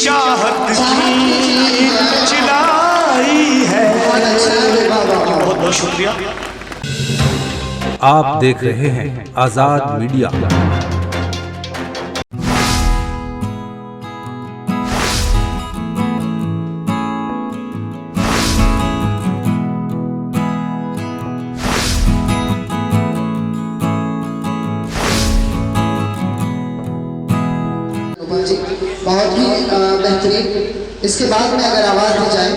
चाहत की चिलाई है। बहुत बहुत शुक्रिया। आप देख रहे हैं आजाद मीडिया। बहुत ही बेहतरीन। इसके बाद में अगर आवाज दी जाए,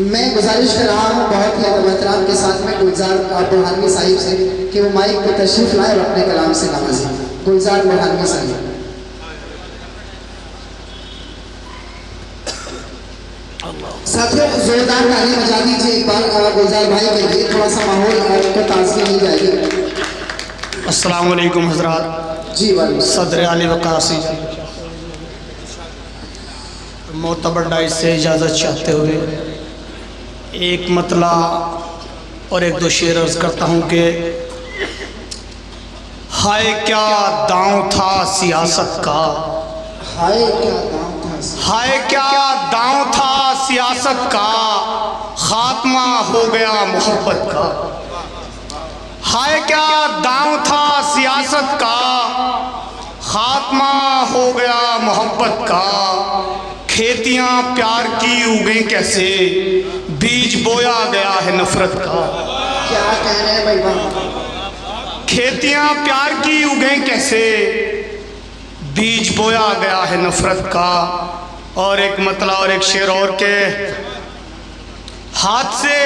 मैं गुजारिश कर रहा हूँ बहुत ही अदब एहतराम के साथ में गुलजार बुरहानवी साहिब से कि वो माइक को तशरीफ लाए और अपने कलाम से नवाजें। गुलजार बुरहानवी साहिब। साथियों जोरदार ताली बजा दीजिए एक बार गुलजार भाई के लिए, थोड़ा सा माहौल को ताजगी मिल जाएगी। अस्सलाम वालेकुम हज़रात। जी वाले सदर आली वकासी मोतबर डाइस से इजाज़त चाहते हुए एक मतला और एक दो शेर अर्ज़ करता हूँ कि हाय क्या दांव था सियासत का, हाय क्या दांव था, हाय क्या दांव था सियासत का, खात्मा हो गया मोहब्बत का। हाय क्या दांव था सियासत का, खात्मा हो गया मोहब्बत का। खेतियां प्यार की उगें कैसे, बीज बोया गया है नफरत का। क्या कह रहे हैं भाई बाप? खेतियां प्यार की उगें कैसे, बीज बोया गया है नफरत का। और एक मतला और एक शेर और के हाथ से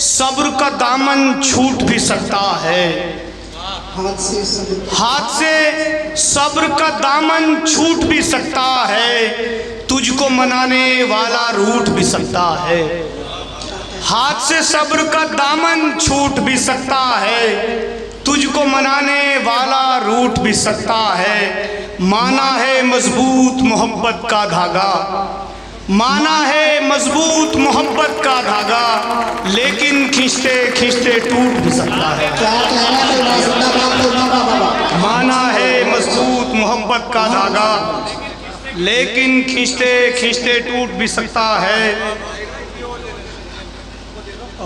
सब्र का दामन छूट भी सकता है, हाथ से सब्र का दामन छूट भी सकता है, तुझको मनाने वाला रूठ भी सकता है। हाथ से सब्र का दामन छूट भी सकता है, तुझको मनाने वाला रूठ भी सकता है। माना है मजबूत मोहब्बत का धागा, माना है मजबूत मोहब्बत का धागा, लेकिन खींचते खींचते टूट भी सकता है। माना है मजबूत मोहब्बत का धागा, लेकिन खींचते खींचते टूट भी सकता है।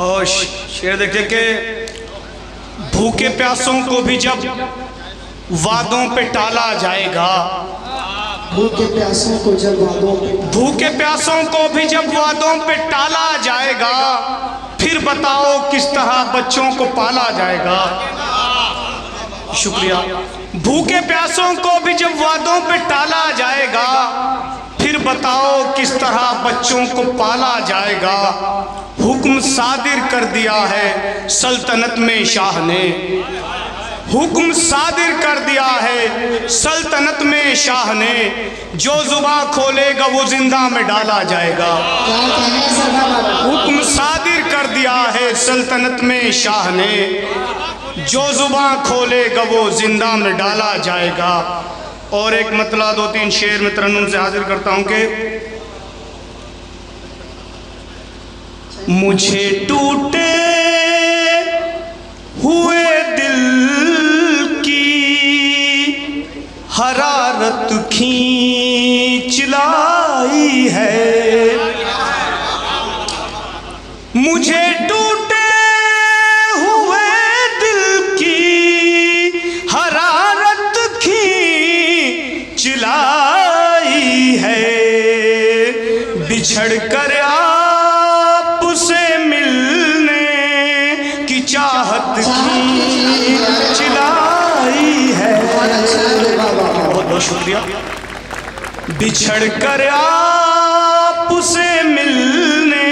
और शेर देखिए कि भूखे प्यासों को भी जब वादों पे टाला जाएगा, भूखे प्यासों को जब वादों पे, भूखे प्यासों को भी जब वादों पे टाला जाएगा, फिर बताओ किस तरह बच्चों को पाला जाएगा। शुक्रिया। भूखे प्यासों को भी जब वादों पे टाला जाएगा, फिर बताओ किस तरह बच्चों को पाला जाएगा। हुक्म सादिर कर दिया है सल्तनत में शाह ने, हुक्म सादिर कर दिया है सल्तनत में शाह ने, जो जुबां खोलेगा वो जिंदा में डाला जाएगा। हुक्म सादिर कर दिया है सल्तनत में शाह ने, जो जुबां खोलेगा वो जिंदा में डाला जाएगा। और एक मतला दो तीन शेर में तरन्नुम से हाजिर करता हूँ कि मुझे टूटे हुए दिल की हरारत खींच लाई है, मुझे टूटे हुए दिल की हरारत खींच लाई है। बिछड़ कर आपसे मिलने की चाहत खींच लाई है। बहुत बहुत शुक्रिया। बिछड़ कर आपसे मिलने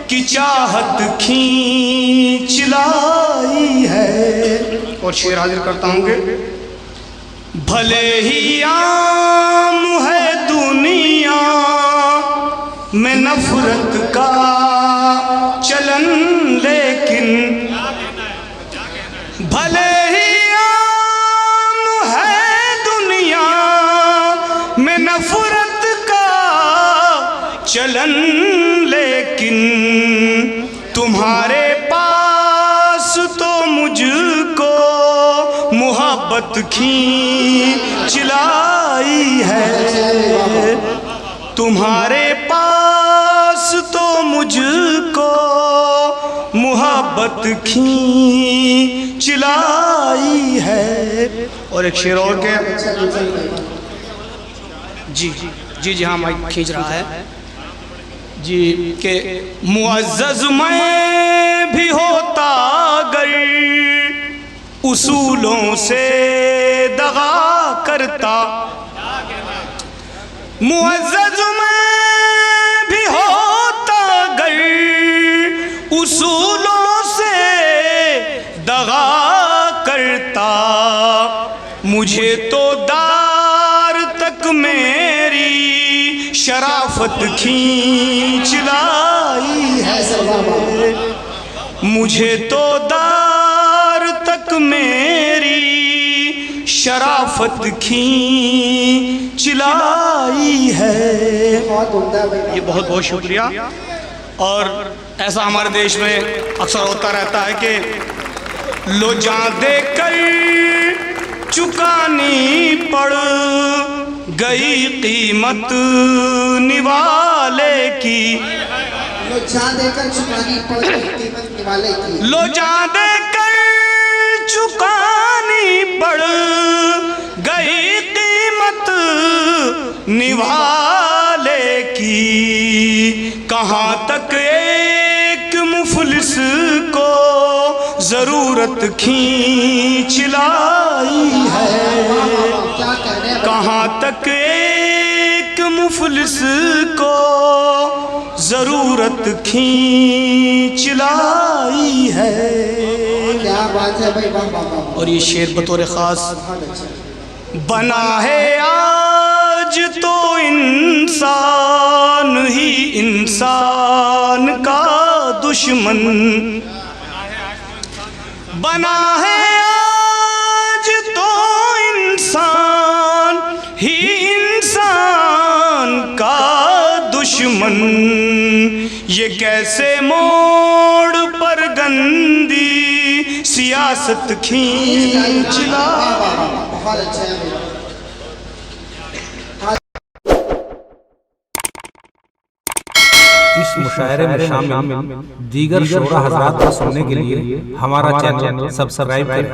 की चाहत खींच लाई है। और शेर हाजिर करता हूँ कि भले ही आम है दुनिया में नफरत का चलन, लेकिन भले ही आम है दुनिया में नफरत का चलन, लेकिन तुम्हारे पास तो मुझको मोहब्बत खींच लाई है। तुम्हारे पास तो मुझको मोहब्बत खींच लाई है। और एक शेर और के जी हाँ माइक खींच रहा है जी के मुअज़्ज़ज़ मैं भी होता अगर उसूलों से दगा करता, मुअज़्ज़ज़ मैं भी होता अगर उसूलों से दगा करता, मुझे तो दार तक मेरी शराफत खींच लाई है। मुझे तो दार तक मेरी शराफत खींच लाई है। ये बहुत बहुत शुक्रिया। और ऐसा हमारे देश में अक्सर होता रहता है कि लो जान देकर चुकानी पड़ गई कीमत निवाले की, लो जान देकर चुकानी पड़ गई कीमत निवाले की, लो जान देकर चुकानी पड़ गई कीमत निवाले की। कहाँ तक एक मुफलिस को जरूरत खींच लाई है। कहाँ तक एक मुफलिस को जरूरत खींच लाई है। क्या बात है भाई, वाह वाह वाह। और ये शेर बतौर ख़ास बना है आज तो इंसान ही इंसान का दुश्मन, बना है आज तो इंसान ही इंसान का दुश्मन। ये कैसे मोड़ पर गंदी सियासत खींच ला। बहुत अच्छा है। इस मुशायरे में शामिल दीगर शोरा हज़रात को सुनने के लिए हमारा चैनल सब्सक्राइब करें।